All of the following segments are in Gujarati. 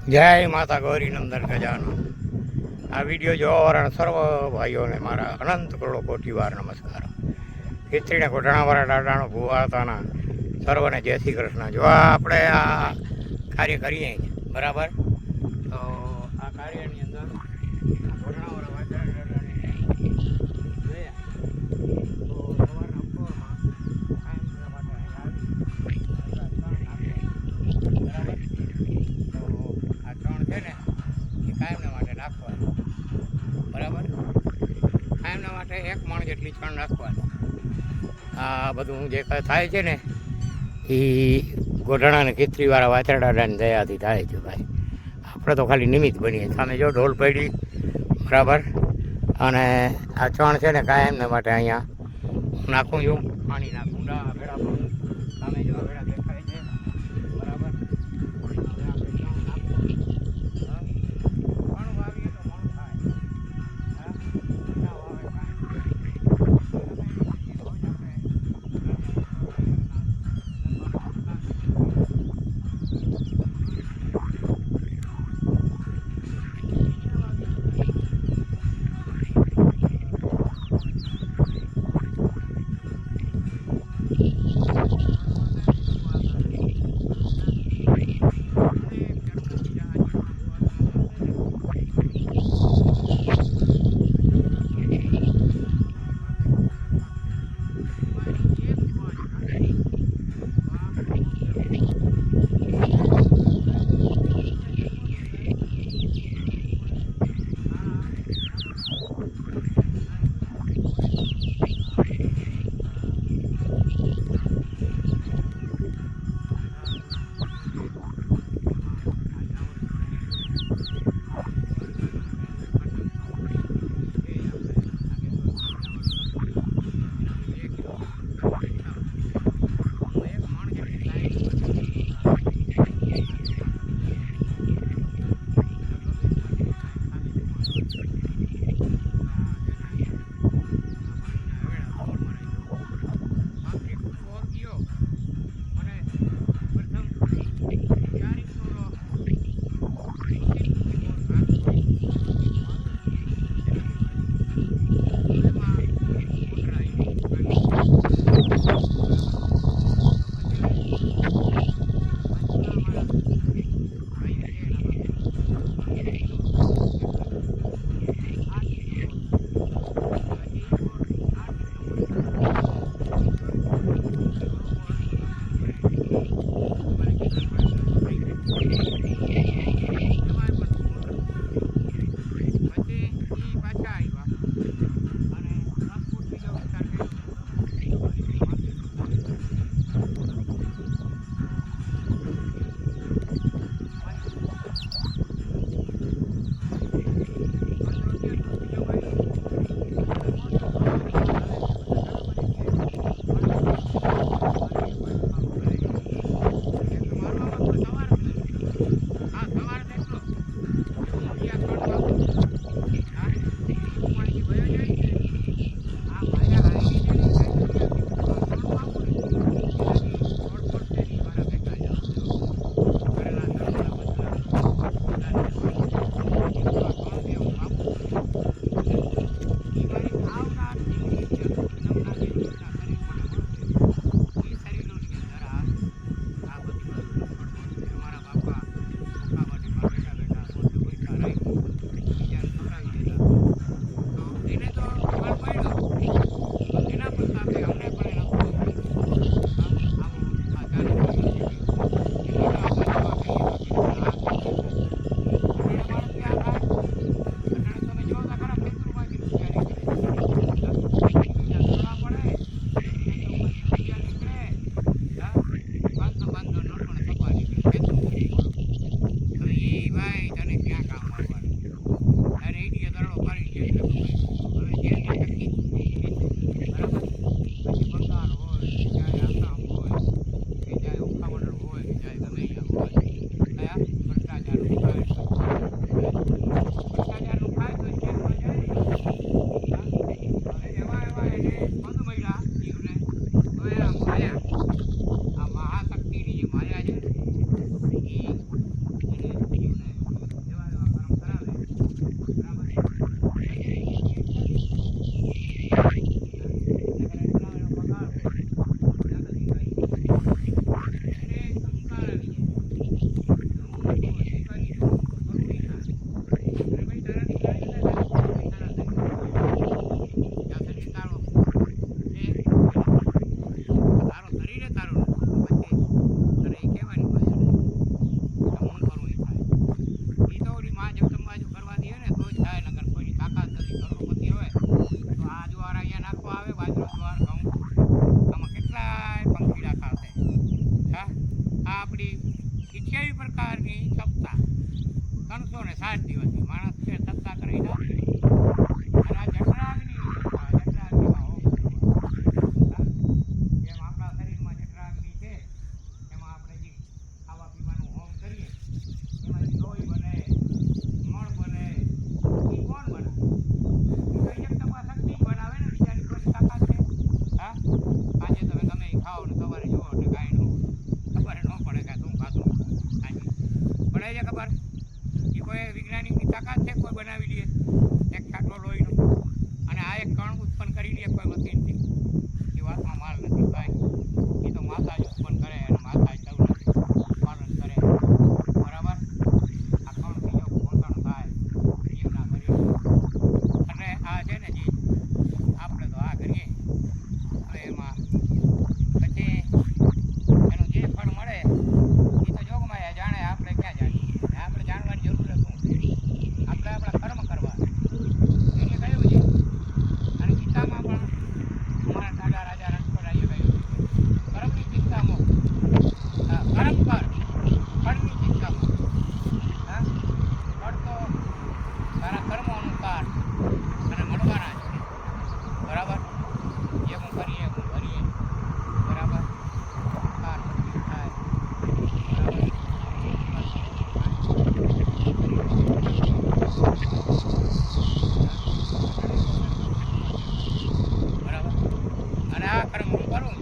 જય માતા ગૌરી નંદન ગજાનો. આ વિડીયો જોવાવાળા સર્વ ભાઈઓને મારા અનંત કરોડો કોટી વાર નમસ્કાર. ખીચડીને કોઠાણાવાળા દાદાનો ભૂવાતાના સર્વને જય શ્રી કૃષ્ણ. જો આપણે આ કાર્ય કરીએ બરાબર, તો આ કાર્યની અંદર કોઠાણાવાળા વાચા દાદાને જોયા તો સવારના ઉપરમાં કાયમ માટે અહીં આવી બરાબર. તો આ ત્રણ છે ને એ કાયમના માટે નાખવાનું બરાબર. કાયમના માટે એક મણ જેટલી ચણ નાખવાનું. આ બધું જે થાય છે ને એ ગોઢાણા અને ખીચડીવાળા વાછરડાની દયાથી થાય છે ભાઈ. આપણે તો ખાલી નિમિત્ત બનીએ. સામે જો ઢોલ પડી બરાબર. અને આ ચણ છે ને કાયમના માટે અહીંયા નાખું છું. પાણી નાખું ભેળા સામે જો ભેળા દેખાય છે બરાબર. આપણી 28 પ્રકારની સપ્તાહ 360 દિવસની માણસ છે સપ્તાહ કરી નાખે અને આ જઠરાગ્નિ જઠરાગ્નિમાં હોમ જેમ આપણા શરીરમાં જઠરાગ્નિ છે એમાં આપણે જે ખાવા પીવાનું હોમ કરીએ એમાંથી લોહી બને મળ બને એ કોણ બનાવે એ તો એકદમ શક્તિ બનાવે ને બીજાની કોઈ તાકાત છે હા આજે તમે ગમે એ ખાઓ ને સવારે જુઓ એટલે કાંઈ ખબર ન પડે કે શું ખાતું આજે પડે છે ખબર એ કોઈ વૈજ્ઞાનિકની તાકાત છે કોઈ બનાવી લે એક છાંટો લોહીનો અને આ એક કણ ઉત્પન્ન કરી લે કોઈ મશીનથી એ વાતમાં માલ નથી ભાઈ એ તો માતા જ ઉત્પન્ન કરે અને માતા જ સૌનું પાલન કરે બરાબર આ કણથી જો પોષણ થાય એમના શરીર અને આ છે ને જે આપણે તો આ કરીએ હવે એમાં પછી એનું જે ફળ મળે એ તો જોગમાયા જાણે આપણે ક્યાં જાણીએ આપણે જાણવાની જરૂર શું છે આપણે આપણા કર્મ કરવા એટલે કહ્યું છે અને ગીતામાં પણ અમારા દાદા રાજા રણછોડરાયે કહ્યું છે કર્મની ચિંતા મુક કર્મ કર ફળની ચિંતા મુક હા ફળ તો તારા કર્મો અનુસાર અને મળવાના જ છે બરાબર જે હું કરીએ હું ભરીએ બરાબર કાર થાય બરાબર અને આ કર્મ હું કરું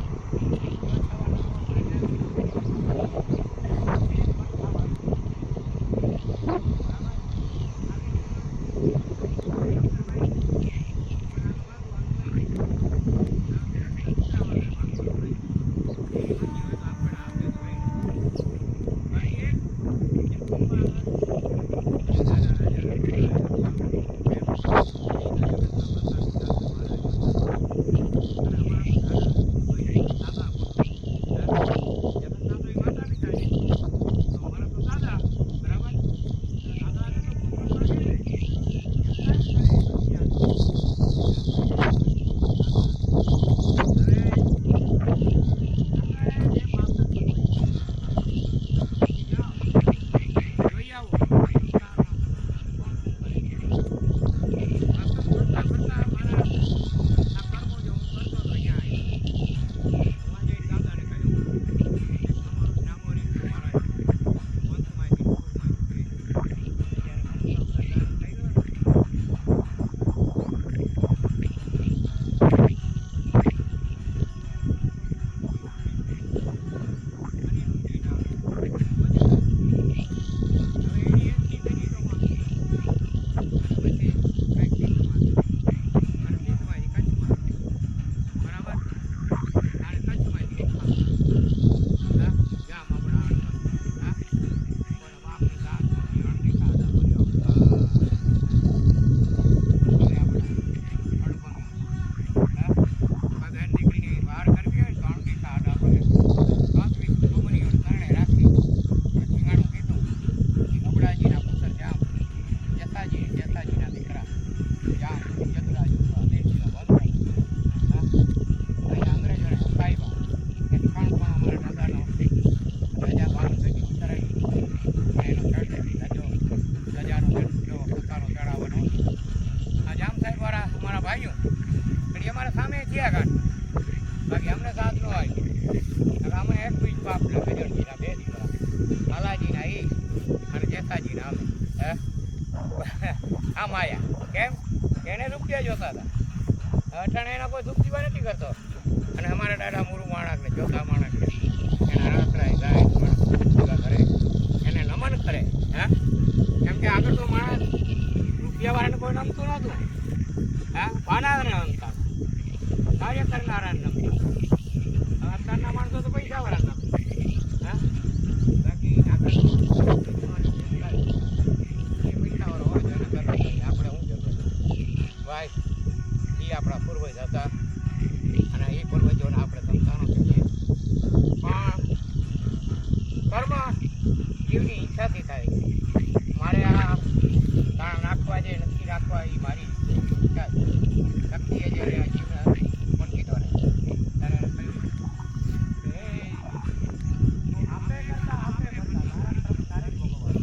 બાકી અમને સાથ ન આવી અમે એક બીજ બાપ ગજરજીના 2 દીકરા લાલાજીના એ અને જેઠાજીના અમે હે આ માયા કેમ એને રૂપિયા જોતા હતા અટાણે એના કોઈ દુઃખ જીવા નથી કરતો અને અમારા દાદા મૂરું માણસને જોતા માણસને એના રાસરાય ગાય ભેગા કરે એને નમન કરે હા કેમ કે આગળ તો માણસ રૂપિયાવાળાને કોઈ નમતું નહોતું હા પાનાને નમતા કાર્ય કરનારાને નમતા અત્યારના માણસો તો પૈસાવાળા નમતા હા બાકી આગળ થાય. મારે આ દાણા નાખવા છે નથી રાખવા એ મારી શક્તિ છે જ્યારે આ જીવને પણ કીધો ને ત્યારે કહ્યું કે આપણે કરતા તારે ભગવાન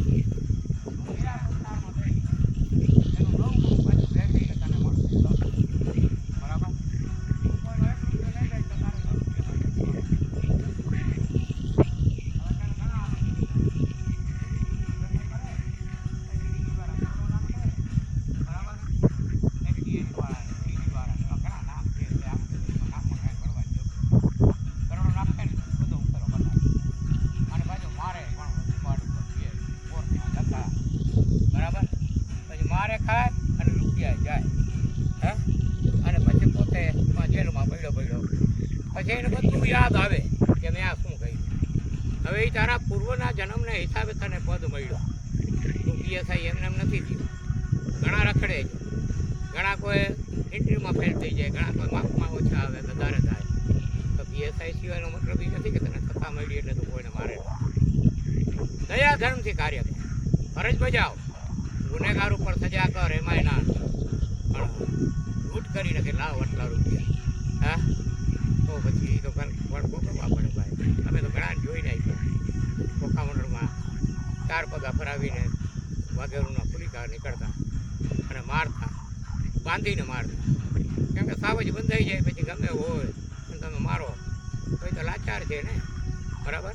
મેરા સંસારમાં થઈ એનું નવું પાછું ભેગી તને મળશે બરાબર. કોઈનો 1 રૂપિયો લઈ જાય તો તારે 9 રૂપિયા બરાબર. પછી મારે ખાય અને રૂપિયા જાય હે અને પછી પોતે જેલમાં પડ્યો પછી એને બધું યાદ આવે કે મેં આ શું કહ્યું. હવે એ તારા પૂર્વના જન્મને હિસાબે તને પદ મળ્યો. તું પીએસઆઈ એમને એમ નથી થયું. ઘણા રખડે છે, ઘણા કોઈ ઇન્ટરવ્યુમાં ફેલ થઈ જાય, ઘણા કોઈ માર્કમાં ઓછા આવે વધારે થાય. તો પીએસઆઈ સિવાયનો મતલબ એ નથી કે તને સત્તા મળી એટલે તું કોઈને મારે. દયા ધર્મથી કાર્ય કર, ફરજ બજાવ. ગુનેગાર ઉપર સજા કર એમાંય ના પણ લૂંટ કરીને કે લાવ આટલા રૂપિયા હા તો પછી તો ભોગવવા પડે ભાઈ. અમે તો ઘણા જોઈ નાખ્યા ખોખા મંડળમાં 4 પગા ફરાવીને વાઘેરુના પુલિકા નીકળતા અને મારતા, બાંધીને મારતા. કેમ કે સાવજ બંધાઈ જાય પછી ગમે હોય અને તમે મારો તો એ તો લાચાર છે ને બરાબર.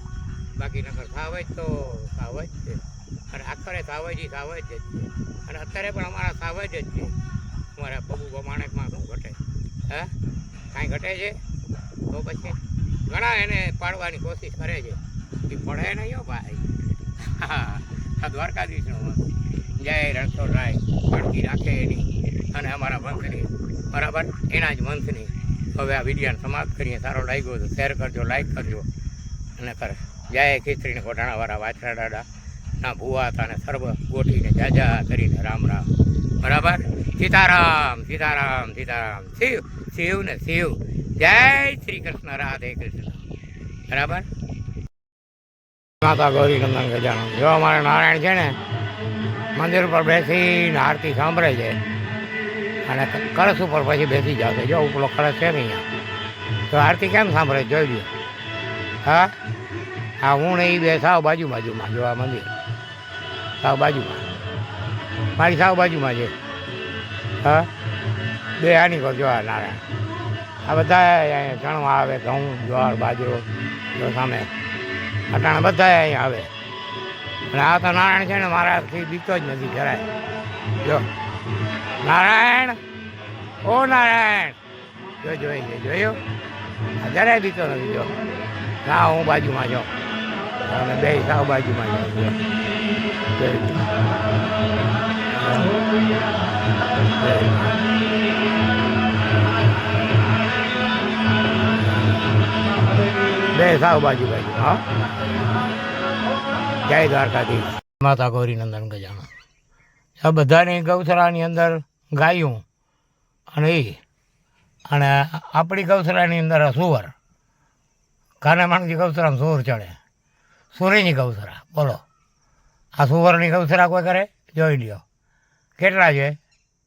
બાકી નકર સાવજ તો સાવજ છે અને આખરે સાવજ જ છે અને અત્યારે પણ અમારા સાવજ જ છે. અમારા પબુ માણેકમાં શું ઘટે હે કાંઈ ઘટે છે તો પછી ઘણા એને પાડવાની કોશિશ કરે છે એ પડે નહીં હો ભાઈ. આ દ્વારકાધીશનો જય રણછોડરાય પડતી રાખે એની અને અમારા વંશની બરાબર એના જ વંશની. હવે આ વિડીયોને સમાપ્ત કરીએ. સારો લાગ્યો તો શેર કરજો, લાઈક કરજો અને કરે જય ખીચડીને કોઢાણાવાળા વાછરા દાદા ના ભૂવા હતા અને સર્વ ગોઠીને જાજા કરીને રામ રામ બરાબર. સીતારામ સીતારામ સીતારામ શિવ શિવ ને શિવ. જય શ્રી કૃષ્ણ, રાધે કૃષ્ણ બરાબર. માતા ગૌરી નંદન ગજાનન. જો અમારે નારાયણ છે ને મંદિર ઉપર બેસીને આરતી સાંભળે છે અને કળશ ઉપર પછી બેસી જશે. જો ઉપલો કળશ છે ને અહીંયા તો આરતી કેમ સાંભળે જોઈ લો. હા હા હું ને એ બે સાવ બાજુમાં જો આ મંદિર સાવ બાજુમાં મારી સાવ બાજુમાં છે. હા બે આની પર જો આ નારાયણ આ બધા અહીંયા ચણવા આવે ઘઉં જ્વાર બાજરો જો સામે અટાણા બધા અહીંયા આવે અને આ તો નારાયણ છે ને મારાથી બીતો જ નથી જરાય. જો નારાયણ ઓ નારાયણ જો જોયો આ જરાય બીતો નથી. જો ના હું બાજુમાં જાઉં અને બે સાવ બાજુમાં જાઉં. બે સાવ બાજુ હા. જય દ્વારકાધીશ. માતા ગૌરી નંદન ગજાનન. આ બધાની ગૌશાળાની અંદર ગાયું અને અને આપણી ગૌશાળાની અંદર સુવર. કાનામાણજી ગૌશાળામાં સુવર ચડે. સુરીની ગૌશાળા બોલો. આ સુવરની ગૌશાળા કોઈ કરે જોઈ લ્યો કેટલા છે.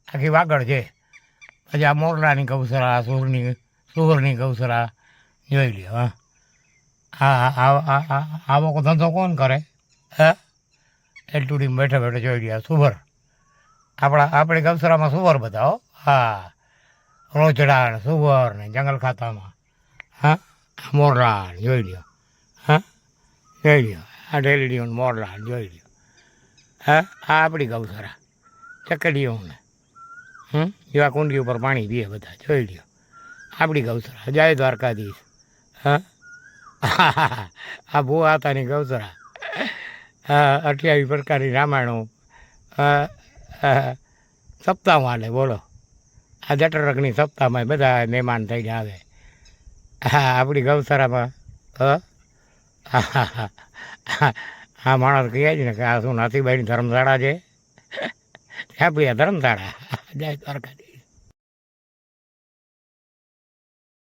આખી વાગડ છે. પછી આ મોરલાની ગૌશાળા સુવરની ગૌશાળા જોઈ લ્યો. હા આવો ધંધો કોણ કરે હે એટલું બેઠા જોઈ લ્યો. સુવર આપણી ગૌશાળામાં સુવર બધા હો. હા રોજડા ને સુવર ને જંગલ ખાતામાં હા મોરલા જોઈ લ્યો. હા જોઈ લ્યો આ ઢેલડીઓ મોરલા જોઈ લ્યો. હા આ આપણી ગૌશાળા ચકડીઓને એવા કુંડી ઉપર પાણી પીએ બધા જોઈ લ્યો. આપણી ગૌશાળા. જય દ્વારકાધીશ. હા આ ભૂવા હતાની ગૌશાળા. 28 પ્રકારની રામાયણો સપ્તાહમાં હાલે બોલો. આ જઠરકની સપ્તાહમાં બધા મહેમાન થઈને આવે. હા આપણી ગૌશાળામાં હા માણસ કહે છે ને કે આ શું નાથીબાઈની ધર્મશાળા છે. આપણી આ ધર્મશાળા. જય દ્વારકાધીશ.